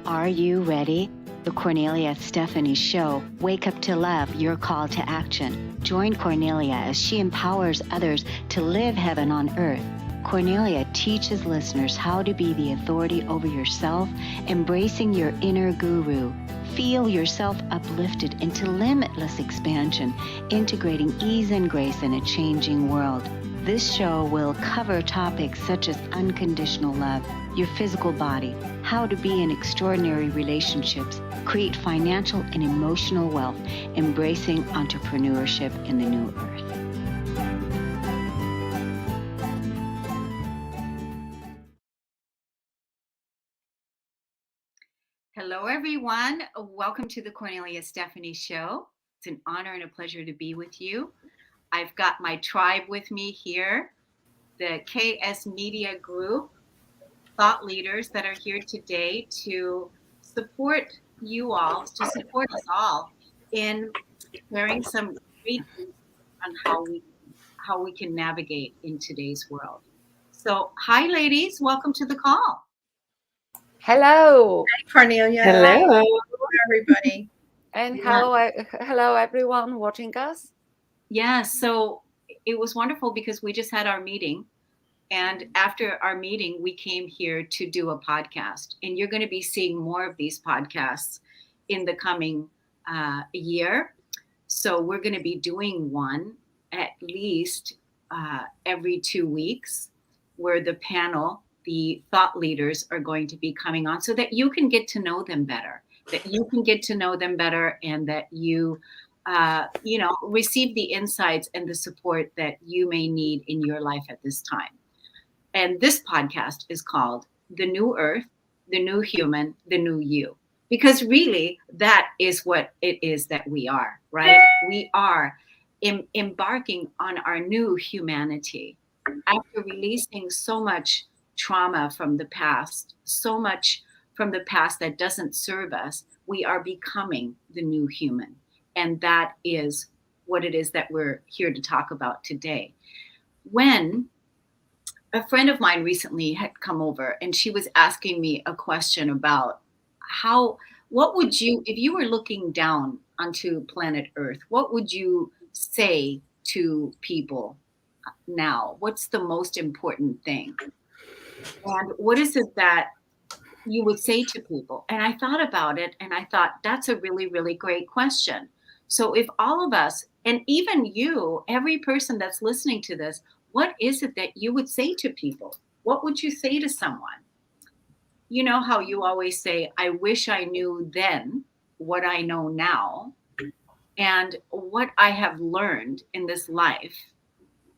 Are you ready? The Cornelia Stephanie Show. Wake up to love, your call to action. Join Cornelia as she empowers others to live heaven on earth. Cornelia teaches listeners how to be the authority over yourself, embracing your inner guru. Feel yourself uplifted into limitless expansion, integrating ease and grace in a changing world. This show will cover topics such as unconditional love, your physical body, how to be in extraordinary relationships, create financial and emotional wealth, embracing entrepreneurship in the new earth. Hello, everyone. Welcome to the Cornelia Stephanie Show. It's an honor and a pleasure to be with you. I've got my tribe with me here, the KS Media Group, thought leaders that are here today to support you all, to support us all in sharing some great things on how we can navigate in today's world. So, hi, ladies. Welcome to the call. Hello. Hi, Cornelia. Hello, everybody. And hello, everyone watching us. Yeah, so it was wonderful because we just had our meeting. And after our meeting, we came here to do a podcast. And you're going to be seeing more of these podcasts in the coming year. So we're going to be doing one at least every 2 weeks, where the panel, the thought leaders, are going to be coming on so that you can get to know them better, and that you receive the insights and the support that you may need in your life at this time. And this podcast is called The New Earth, The New Human, The New You. Because really, that is what it is that we are, right? We are embarking on our new humanity. After releasing so much trauma from the past, so much from the past that doesn't serve us, we are becoming the new human. And that is what it is that we're here to talk about today. When a friend of mine recently had come over and she was asking me a question about what would you, if you were looking down onto planet Earth, what would you say to people now? What's the most important thing? And what is it that you would say to people? And I thought about it and I thought, that's a really, really great question. So if all of us, and even you, every person that's listening to this, what is it that you would say to people? What would you say to someone? You know how you always say, I wish I knew then what I know now and what I have learned in this life.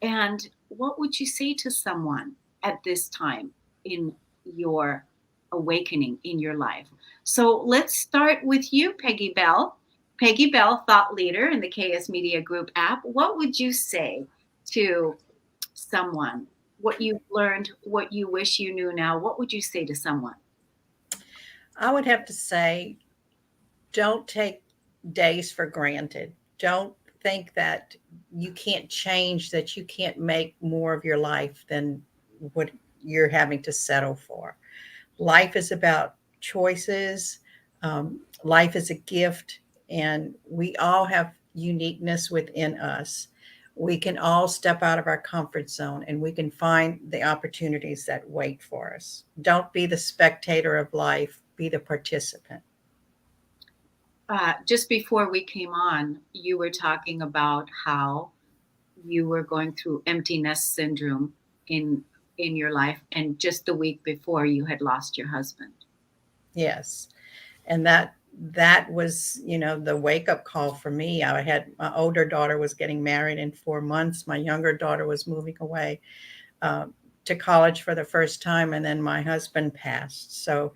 And what would you say to someone at this time in your awakening in your life? So let's start with you, Peggy Bell. Peggy Bell, thought leader in the KS Media Group app. What would you say to someone? What you've learned, what you wish you knew now, what would you say to someone? I would have to say, don't take days for granted. Don't think that you can't change, that you can't make more of your life than what you're having to settle for. Life is about choices. Life is a gift, and we all have uniqueness within us. We can all step out of our comfort zone and we can find the opportunities that wait for us. Don't be the spectator of life, be the participant. Just before we came on, you were talking about how you were going through empty nest syndrome in your life, and just the week before you had lost your husband. Yes. And that was, the wake up call for me. I had, my older daughter was getting married in 4 months. My younger daughter was moving away to college for the first time. And then my husband passed. So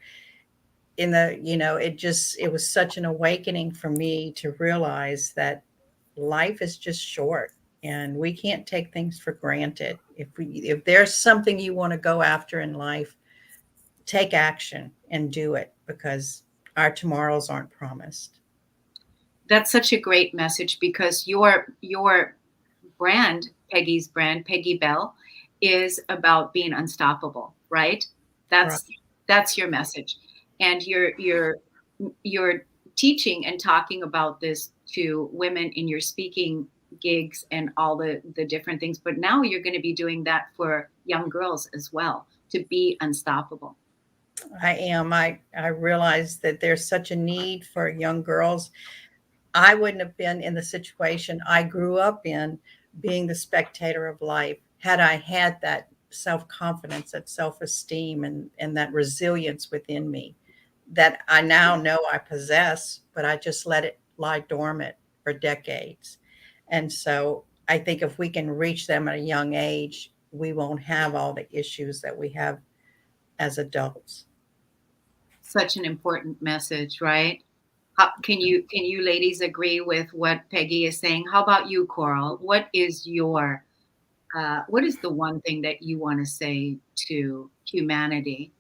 it was such an awakening for me to realize that life is just short and we can't take things for granted. If there's something you want to go after in life, take action and do it, because our tomorrows aren't promised. That's such a great message, because your brand, Peggy's brand, Peggy Bell, is about being unstoppable, right? That's your message. and you're teaching and talking about this to women in your speaking gigs and all the different things, but now you're going to be doing that for young girls as well, to be unstoppable. I am. I realize that there's such a need for young girls. I wouldn't have been in the situation I grew up in, being the spectator of life, had I had that self-confidence, that self-esteem, and that resilience within me that I now know I possess, but I just let it lie dormant for decades. And so I think if we can reach them at a young age, we won't have all the issues that we have as adults. Such an important message, right? Can you ladies agree with what Peggy is saying? How about you, Coral? What is the one thing that you want to say to humanity?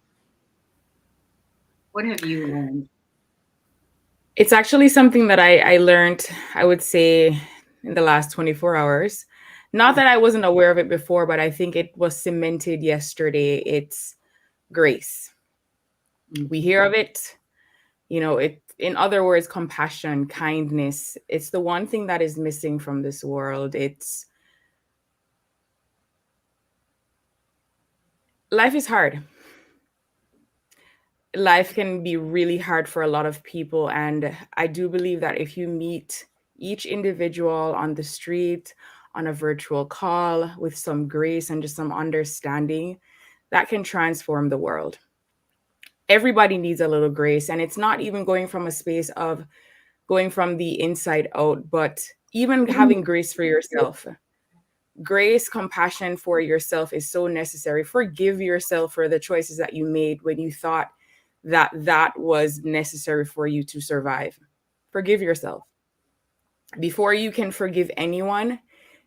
What have you learned? It's actually something that I learned, I would say, in the last 24 hours. Not that I wasn't aware of it before, but I think it was cemented yesterday. It's grace. We hear of it, it, in other words, compassion, kindness. It's the one thing that is missing from this world. Life is hard. Life can be really hard for a lot of people. And I do believe that if you meet each individual on the street, on a virtual call, with some grace and just some understanding, that can transform the world. Everybody needs a little grace. And it's not even going from a space of going from the inside out, but even having grace for yourself. Grace, compassion for yourself is so necessary. Forgive yourself for the choices that you made when you thought that that was necessary for you to survive. Forgive yourself. Before you can forgive anyone,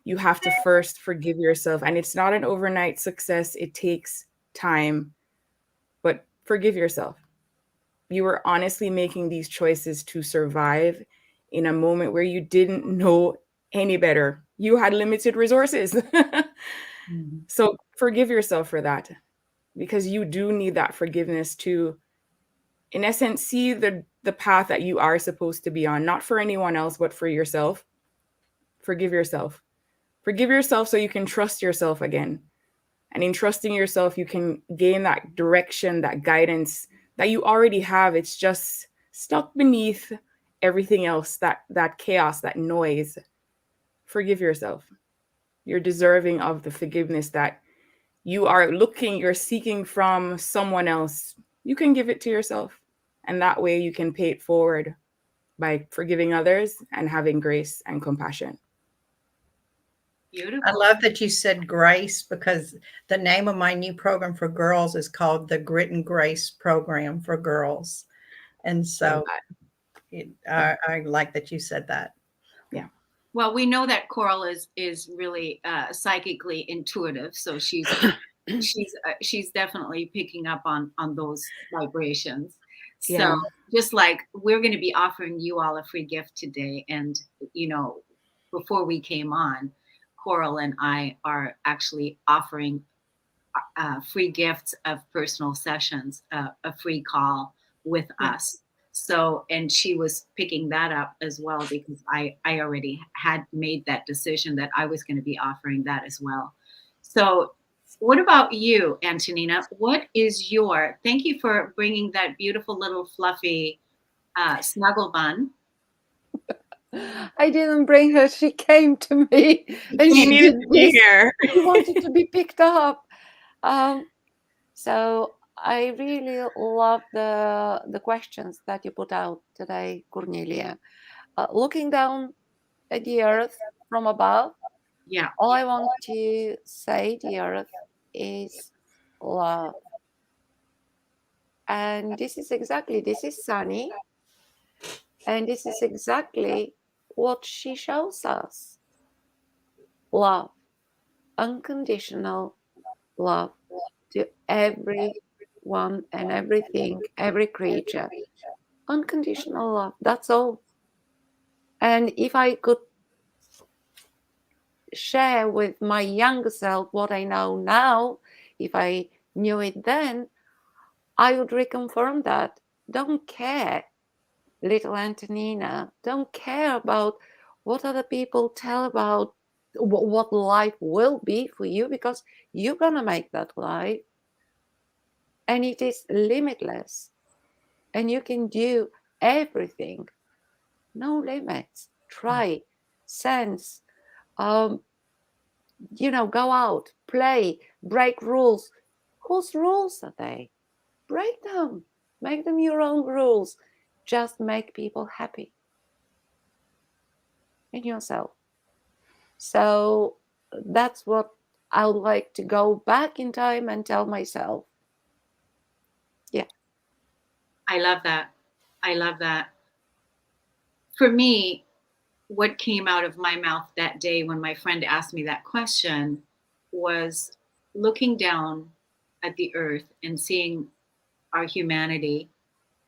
you have to first forgive yourself. And it's not an overnight success, it takes time, but forgive yourself. You were honestly making these choices to survive in a moment where you didn't know any better. You had limited resources. Mhm. So forgive yourself for that, because you do need that forgiveness to, in essence, see the path that you are supposed to be on, not for anyone else, but for yourself. Forgive yourself. Forgive yourself so you can trust yourself again. And in trusting yourself, you can gain that direction, that guidance that you already have. It's just stuck beneath everything else, that chaos, that noise. Forgive yourself. You're deserving of the forgiveness that you're seeking from someone else. You can give it to yourself. And that way you can pay it forward by forgiving others and having grace and compassion. I Beautiful. love that you said grace, because the name of my new program for girls is called the Grit and Grace Program for Girls. And Love so that. I like that you said that. Yeah. Well, we know that Coral is really psychically intuitive, so she's definitely picking up on those vibrations. So Yeah. just like we're going to be offering you all a free gift today, and you know, before we came on, Coral and I are actually offering free gifts of personal sessions, a free call with Yeah. us. So, and she was picking that up as well, because I already had made that decision that I was going to be offering that as well. So, what about you, Antonina? What is thank you for bringing that beautiful little fluffy snuggle bun. I didn't bring her. She came to me and She she needed did to be this. here. She wanted to be picked up. So I really love the questions that you put out today, Cornelia. Looking down at the earth from above, Yeah. all I want to say, the earth is love. And this is Sunny, and this is exactly what she shows us. Love, unconditional love to everyone and everything, every creature. Unconditional love, that's all. And if I could share with my younger self what I know now, if I knew it then, I would reconfirm that Don't care, little Antonina. Don't care about what other people tell about what life will be for you, because you're going to make that life, and it is limitless, and you can do everything. No limits. Try, sense, um, go out, play, break rules. Whose rules are they? Break them. Make them your own rules. Just make people happy and yourself. So that's what I would like to go back in time and tell myself. Yeah. I love that. I love that. For me, what came out of my mouth that day when my friend asked me that question was looking down at the earth and seeing our humanity.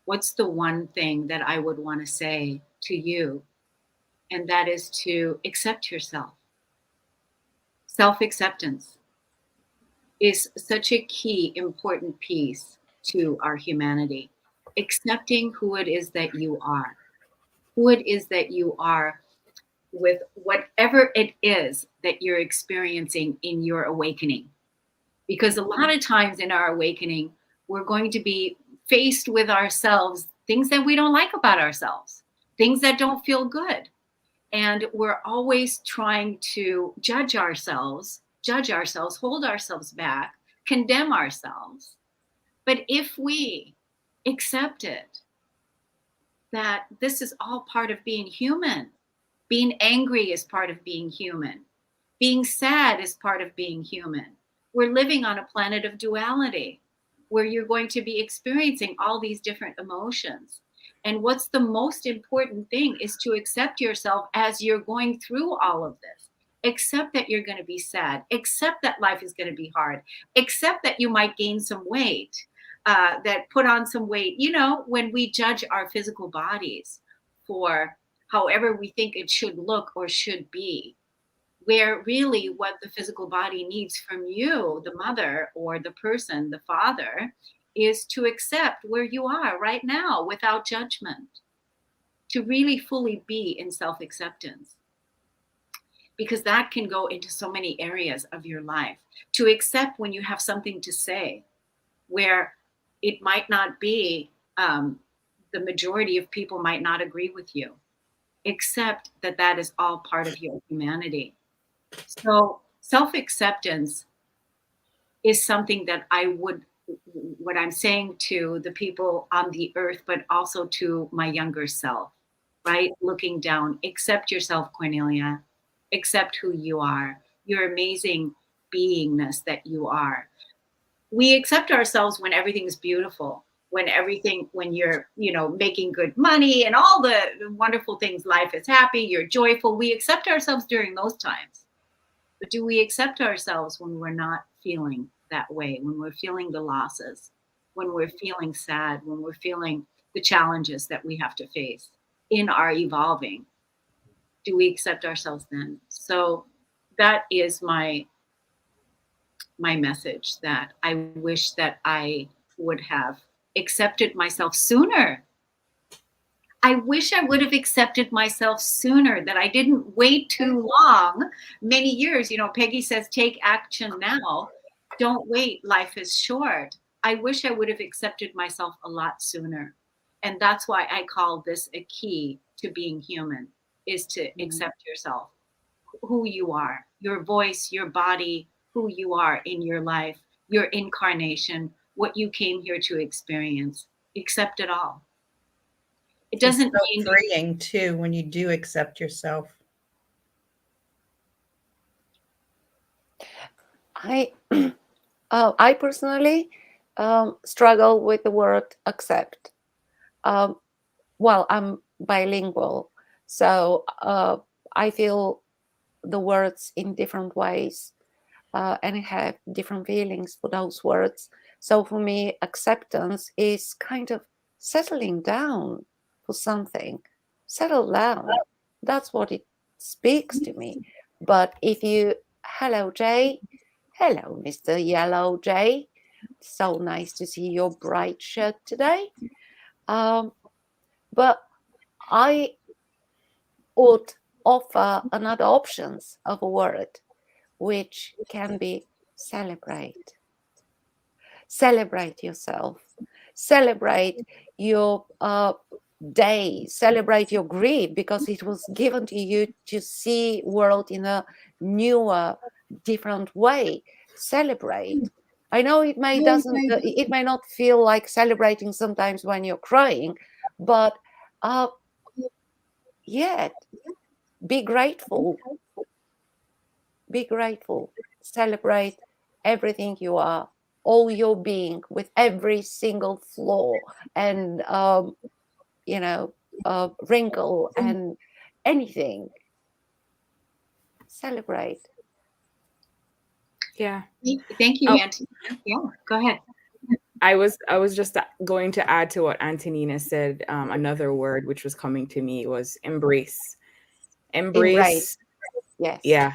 What's the one thing that I would want to say to you? And that is to accept yourself. Self acceptance is such a key, important piece to our humanity. Accepting who it is that you are, who it is that you are with whatever it is that you're experiencing in your awakening. Because a lot of times in our awakening, we're going to be faced with ourselves, things that we don't like about ourselves, things that don't feel good. And we're always trying to judge ourselves, hold ourselves back, condemn ourselves. But if we accept it, that this is all part of being human, being angry is part of being human, being sad is part of being human. We're living on a planet of duality where you're going to be experiencing all these different emotions. And what's the most important thing is to accept yourself as you're going through all of this. Accept that you're going to be sad. Accept that life is going to be hard. Accept that you might gain some weight, that put on some weight. When we judge our physical bodies for however we think it should look or should be, where really what the physical body needs from you, the mother or the person, the father, is to accept where you are right now without judgment, to really fully be in self acceptance. Because that can go into so many areas of your life. To accept when you have something to say, where it might not be, the majority of people might not agree with you. Accept that that is all part of your humanity. So self acceptance is something that what I'm saying to the people on the earth, but also to my younger self, right? Looking down, accept yourself, Cornelia, accept who you are, your amazing beingness that you are. We accept ourselves when everything's beautiful, when you're, making good money and all the wonderful things, life is happy, you're joyful. We accept ourselves during those times. But do we accept ourselves when we're not feeling that way, when we're feeling the losses, when we're feeling sad, when we're feeling the challenges that we have to face in our evolving? Do we accept ourselves then? So that is my message, that I wish that I would have accepted myself sooner. I wish I would have accepted myself sooner, that I didn't wait too long, many years. Peggy says, take action now. Don't wait. Life is short. I wish I would have accepted myself a lot sooner. And that's why I call this a key to being human, is to accept yourself, who you are, your voice, your body, who you are in your life, your incarnation, what you came here to experience. Accept it all. It doesn't It's so mean freeing too when you do accept yourself. I I personally struggle with the word accept. Um, well, I'm bilingual, so I feel the words in different ways, and I have different feelings for those words. So for me, acceptance is kind of settling down for something. Settle down. That's what it speaks to me. But if you, hello, Jay. Hello, Mr. Yellow Jay. So nice to see your bright shirt today. But I would offer another options of a word, which can be celebrate. Celebrate yourself. Celebrate your day. Celebrate your grief, because it was given to you to see world in a newer, different way. Celebrate. I know it may not feel like celebrating sometimes when you're crying, but yet be grateful. Be grateful. Celebrate everything you are, all your being, with every single flaw and wrinkle and anything. Celebrate. Yeah. Thank you, Oh. Auntie. Yeah, go ahead. I was just going to add to what Antonina said. Another word which was coming to me was embrace. Embrace. Embrace. Yes. Yeah,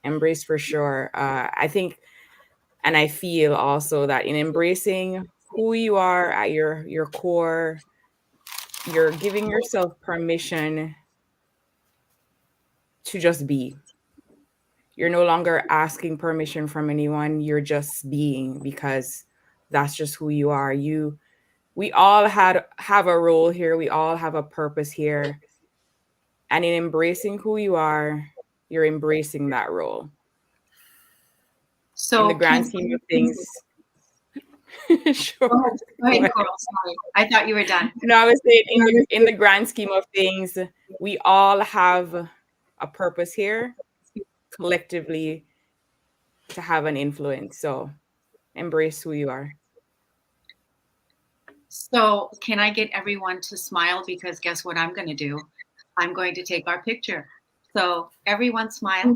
embrace for sure. I think, and I feel also that in embracing who you are at your core, you're giving yourself permission to just be. You're no longer asking permission from anyone. You're just being, because that's just who you are. We all have a role here. We all have a purpose here. And in embracing who you are, you're embracing that role. In the So, grand scheme of things. Sure. go ahead, Coral. Sorry, I thought you were done. No, I was saying in the grand scheme of things, we all have a purpose here collectively to have an influence. So embrace who you are. So, can I get everyone to smile? Because guess what I'm going to do? I'm going to take our picture. So, everyone smile.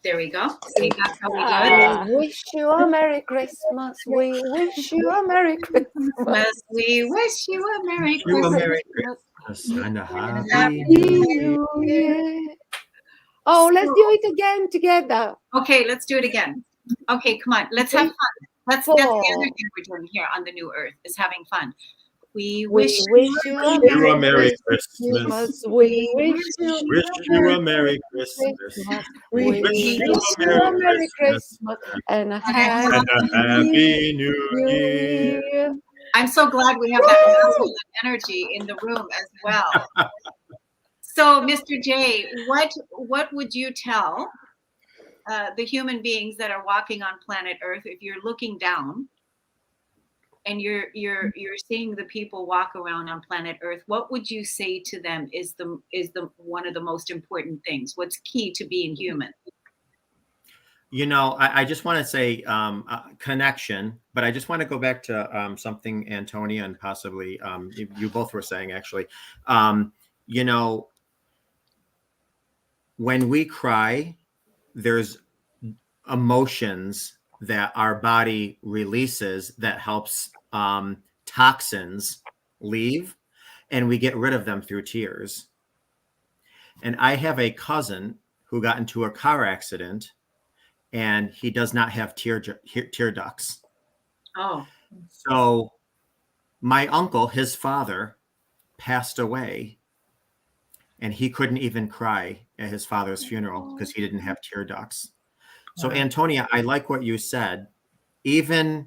There we go. See, that's how we do it. We wish you a Merry Christmas. We wish you a Merry Christmas. We wish you a Merry You a Christmas. Merry Christmas and a Happy Happy New Year. New Year. Oh, let's do it again together. Okay, let's do it again. Okay, come on. Let's have fun. That's the other thing we're doing here on the New Earth, is having fun. We wish you You a Merry Christmas. We wish Wish you a Merry Christmas. We wish you a Merry Christmas and a and a Happy New Year. Year. I'm so glad we have that masculine energy in the room as well. So, Mr. J, what would you tell the human beings that are walking on planet Earth, if you're looking down and you're seeing the people walk around on planet Earth? What would you say to them is the one of the most important things? What's key to being human? You know, I just want to say connection, but I just want to go back to something Antonia and possibly you both were saying, actually. You know, when we cry, there's emotions that our body releases that helps toxins leave, and we get rid of them through tears. And I have a cousin who got into a car accident, and he does not have tear ducts. Oh. So my uncle, his father, passed away, and he couldn't even cry at his father's funeral because he didn't have tear ducts. So Antonia, I like what you said. Even,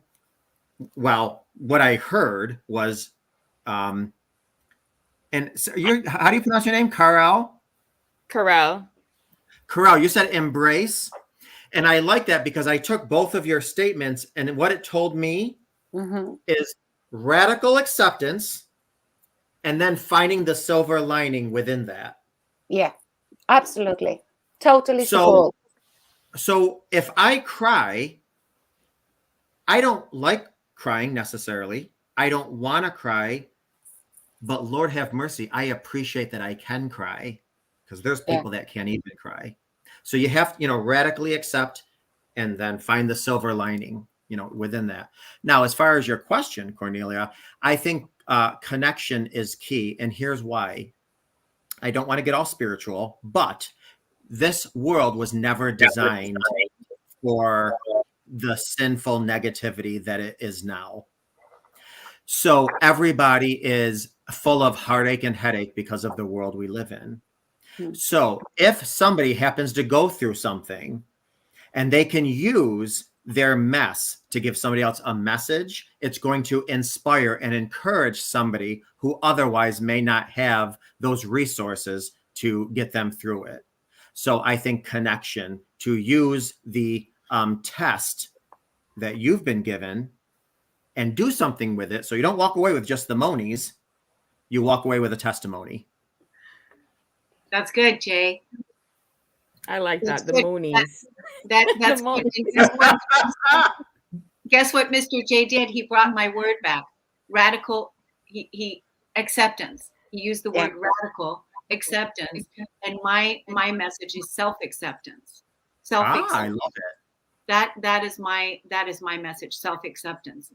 well, what I heard was, and so how do you pronounce your name? Caurel? Caurel. Caurel, you said embrace. And I like that because I took both of your statements, and what it told me is radical acceptance and then finding the silver lining within that. Yeah, absolutely. Totally support. So if I cry, I don't like crying necessarily. I don't want to cry, but Lord have mercy, I appreciate that I can cry, because there's people that can't even cry. So you have, radically accept and then find the silver lining, within that. Now, as far as your question, Cornelia, I think connection is key. And here's why. I don't want to get all spiritual, but this world was never designed for the sinful negativity that it is now. So everybody is full of heartache and headache because of the world we live in. So if somebody happens to go through something and they can use their mess to give somebody else a message, it's going to inspire and encourage somebody who otherwise may not have those resources to get them through it. So I think connection, to use the test that you've been given and do something with it. So you don't walk away with just the monies, you walk away with a testimony. That's good, Jay. I like That's that. The good. monies. That's The good. Guess what Mr. J did? He brought my word back. Radical, he acceptance. He used the word radical acceptance. And my message is self-acceptance. I Self-acceptance. love it. That is my message, self-acceptance.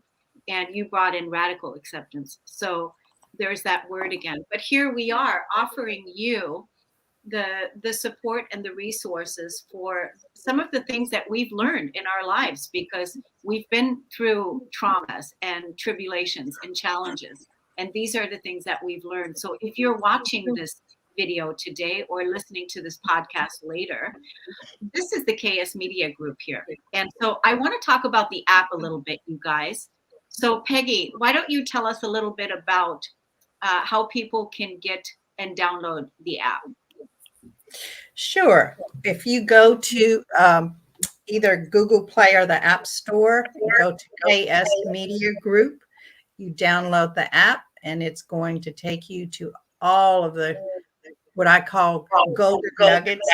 And you brought in radical acceptance. So there's that word again. But here we are offering you the support and the resources for some of the things that we've learned in our lives, because we've been through traumas and tribulations and challenges, and these are the things that we've learned. So if you're watching this video today or listening to this podcast later, this is the KS Media Group here. And so I want to talk about the app a little bit, you guys. So Peggy, why don't you tell us a little bit about how people can get and download the app? Sure. If you go to either Google Play or the App Store, you go to KS Media Group, you download the app, and it's going to take you to all of the what I call golden nuggets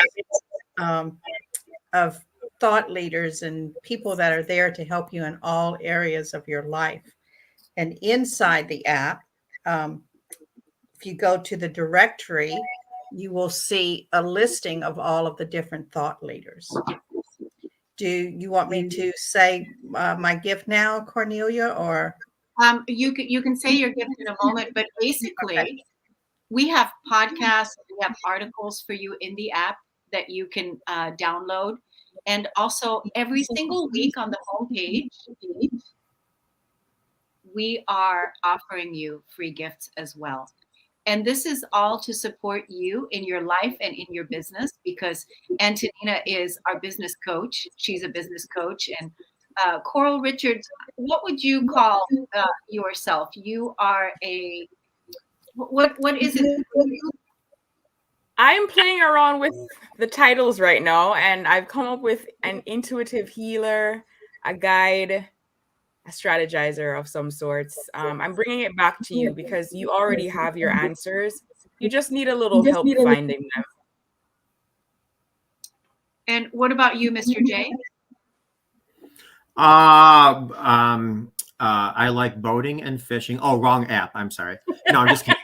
of thought leaders and people that are there to help you in all areas of your life. And inside the app, if you go to the directory, you will see a listing of all of the different thought leaders. Do you want me to say my gift now, Cornelia, or? You can say your gift in a moment, but basically we have podcasts, we have articles for you in the app that you can download. And also every single week on the homepage, we are offering you free gifts as well. And this is all to support you in your life and in your business, because Antonina is our business coach. She's a business coach. And Caurel Richards, what would you call yourself? You are a, what is it? I'm playing around with the titles right now, and I've come up with an intuitive healer, a guide, a strategizer of some sorts. I'm bringing it back to you because you already have your answers. You just need a little help finding them. And what about you, Mr. J? I like boating and fishing. Oh, wrong app. I'm sorry. No, I'm just kidding.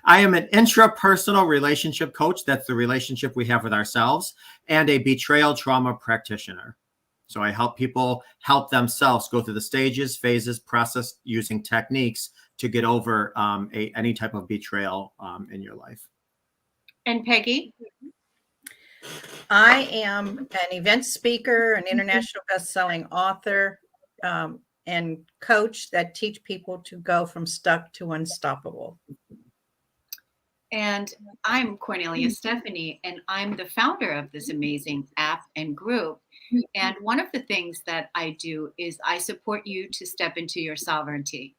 I am an intrapersonal relationship coach. That's the relationship we have with ourselves, and a betrayal trauma practitioner. So I help people help themselves go through the stages, phases, process using techniques to get over any type of betrayal in your life. And Peggy? I am an event speaker, an international best-selling author, and coach that teach people to go from stuck to unstoppable. And I'm Cornelia Stephanie, and I'm the founder of this amazing app and group. And one of the things that I do is I support you to step into your sovereignty.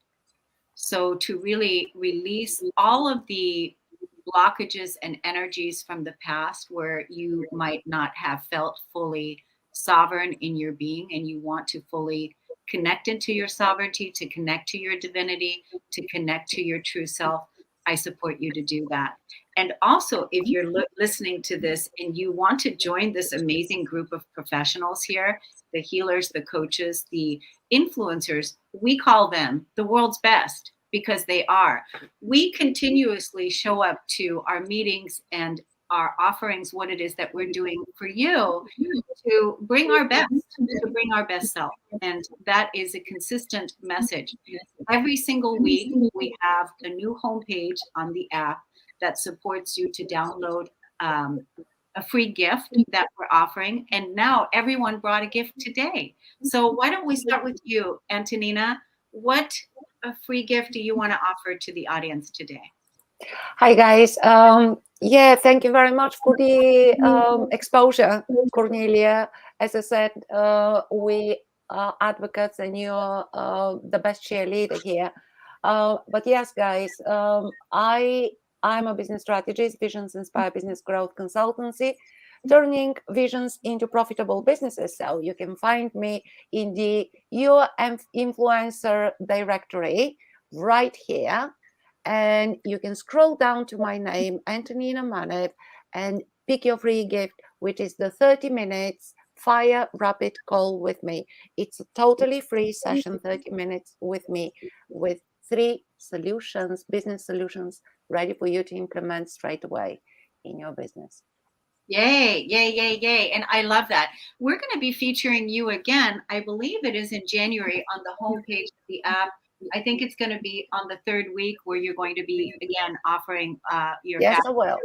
So to really release all of the blockages and energies from the past where you might not have felt fully sovereign in your being, and you want to fully connect into your sovereignty, to connect to your divinity, to connect to your true self. I support you to do that. And also, if you're listening to this and you want to join this amazing group of professionals here, the healers, the coaches, the influencers, we call them the world's best, because they are. We continuously show up to our meetings and our offerings, what it is that we're doing for you, to bring our best, to bring our best self. And that is a consistent message. Every single week, we have a new homepage on the app that supports you to download a free gift that we're offering. And now everyone brought a gift today. So why don't we start with you, Antonina? What a free gift do you want to offer to the audience today? Hi, guys. Yeah, thank you very much for the exposure, Cornelia. As I said, we are advocates and you're the best cheerleader here. But yes, guys, I'm a business strategist, Visions Inspire Business Growth Consultancy, turning visions into profitable businesses. So you can find me in the Your Influencer directory right here. And you can scroll down to my name, Antonina Manev, and pick your free gift, which is the 30 minutes fire rapid call with me. It's a totally free session, 30 minutes with me, with 3 solutions, business solutions, ready for you to implement straight away in your business. Yay, yay, yay, yay. And I love that. We're going to be featuring you again. I believe it is in January on the homepage of the app. I think it's going to be on the 3rd week where you're going to be again offering your Yes, I will.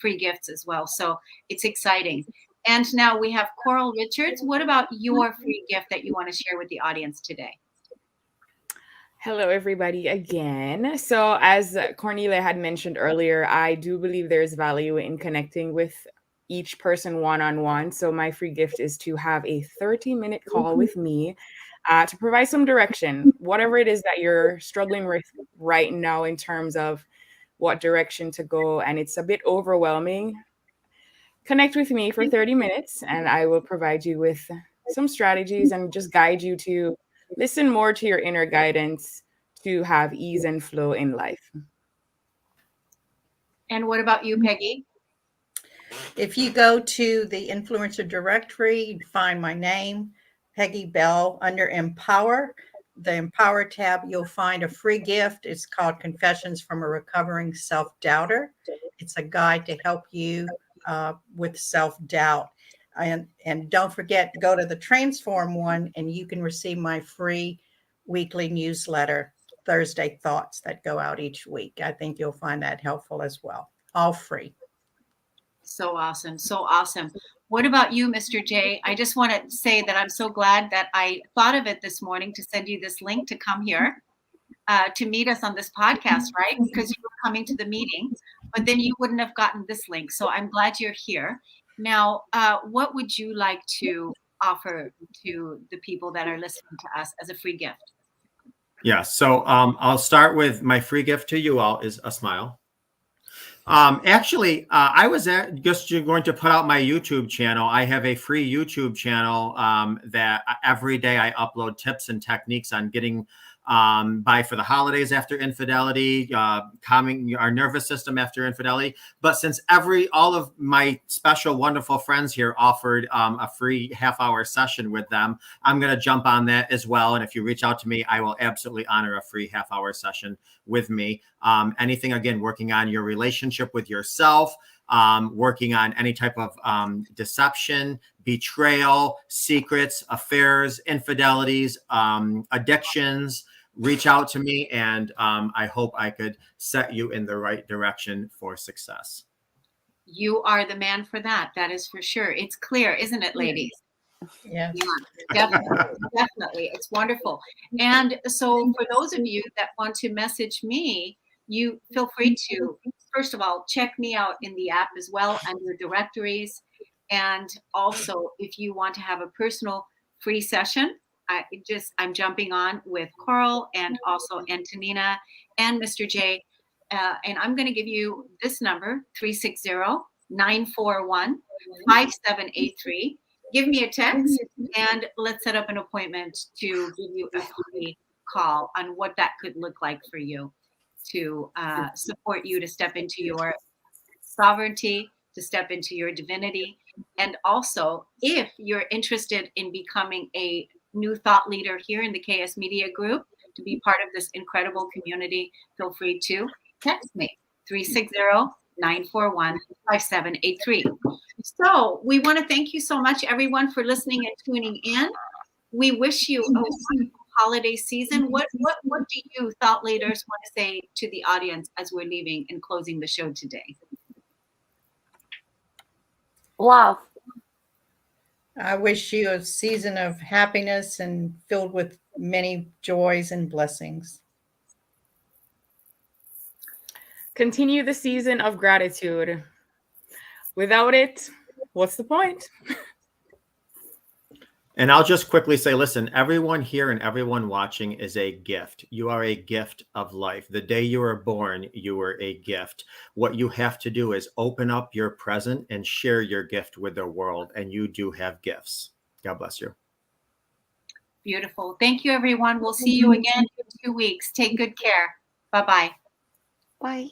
free gifts as well. So it's exciting. And now we have Caurel Richards. What about your free gift that you want to share with the audience today? Hello, everybody, again. So, as Cornelia had mentioned earlier, I do believe there's value in connecting with each person one-on-one. So, my free gift is to have a 30-minute call with me to provide some direction, whatever it is that you're struggling with right now in terms of what direction to go, and it's a bit overwhelming. Connect with me for 30 minutes, and I will provide you with some strategies and just guide you to listen more to your inner guidance to have ease and flow in life. And what about you, Peggy? If you go to the influencer directory, you find my name, Peggy Bell, under Empower. The Empower tab, you'll find a free gift. It's called Confessions from a Recovering Self-Doubter. It's a guide to help you with self-doubt. And don't forget, go to the Transform one, and you can receive my free weekly newsletter, Thursday Thoughts, that go out each week. I think you'll find that helpful as well. All free. So awesome. So awesome. What about you, Mr. J? I just want to say that I'm so glad that I thought of it this morning to send you this link to come here to meet us on this podcast, right? Because you were coming to the meeting, but then you wouldn't have gotten this link. So I'm glad you're here. Now, what would you like to offer to the people that are listening to us as a free gift? Yeah. So I'll start with my free gift to you all is a smile. Actually, I was just going to put out my YouTube channel. I have a free YouTube channel that every day I upload tips and techniques on getting by for the holidays after infidelity, calming our nervous system after infidelity. But since all of my special, wonderful friends here offered a free half-hour session with them, I'm going to jump on that as well. And if you reach out to me, I will absolutely honor a free half-hour session with me. Anything, again, working on your relationship with yourself, working on any type of deception, betrayal, secrets, affairs, infidelities, addictions, reach out to me, and I hope I could set you in the right direction for success. You are the man for that. That is for sure. It's clear, isn't it, ladies? Yes. Yeah, definitely, definitely. It's wonderful. And so for those of you that want to message me, you feel free to, first of all, check me out in the app as well under directories. And also, if you want to have a personal free session, I'm jumping on with Caurel and also Antonina and Mr. J. And I'm going to give you this number, 360-941-5783. Give me a text and let's set up an appointment to give you a free call on what that could look like for you to support you to step into your sovereignty, to step into your divinity. And also, if you're interested in becoming a new thought leader here in the KS Media Group, to be part of this incredible community, feel free to text me, 360-941-5783. So we want to thank you so much, everyone, for listening and tuning in. We wish you a wonderful holiday season. What do you thought leaders want to say to the audience as we're leaving and closing the show today? Love. I wish you a season of happiness and filled with many joys and blessings. Continue the season of gratitude. Without it, what's the point? And I'll just quickly say, listen, everyone here and everyone watching is a gift. You are a gift of life. The day you were born, you were a gift. What you have to do is open up your present and share your gift with the world. And you do have gifts. God bless you. Beautiful. Thank you, everyone. We'll see you again in 2 weeks. Take good care. Bye-bye. Bye.